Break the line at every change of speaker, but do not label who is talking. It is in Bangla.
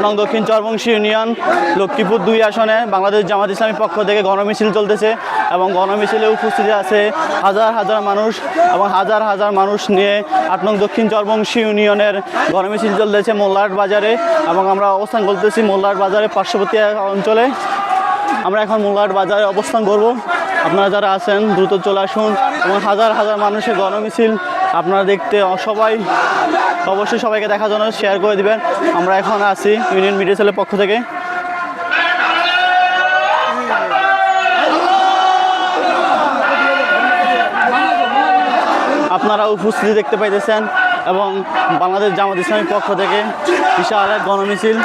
নং দক্ষিণ চরবংশী ইউনিয়ন লক্ষ্মীপুর 2 আসনে বাংলাদেশ জামাত ইসলামীর পক্ষ থেকে গণমিছিল চলতেছে এবং গণমিছিলে উপস্থিত আছে হাজার হাজার মানুষ এবং হাজার হাজার মানুষ নিয়ে 8 নং দক্ষিণ চরবংশী ইউনিয়নের গণমিছিল চলতেছে মোল্লারহাট বাজারে এবং আমরা অবস্থান করতেছি মোল্লারহাট বাজারের পার্শ্ববর্তী অঞ্চলে। আমরা এখন মোল্লারহাট বাজারে অবস্থান করব। আপনারা যারা আছেন দ্রুত চলে আসুন এবং হাজার হাজার মানুষের গণমিছিল আপনারা দেখতে সবাই অবশ্যই সবাইকে দেখার জন্য শেয়ার করে দিবেন। আমরা এখন আছি ইউনিয়ন মিডিয়া সেলের পক্ষ থেকে। আপনারা উপস্থিতি দেখতে পাইতেছেন এবং বাংলাদেশ জামাত ইসলামীর পক্ষ থেকে বিশাল এক গণমিছিল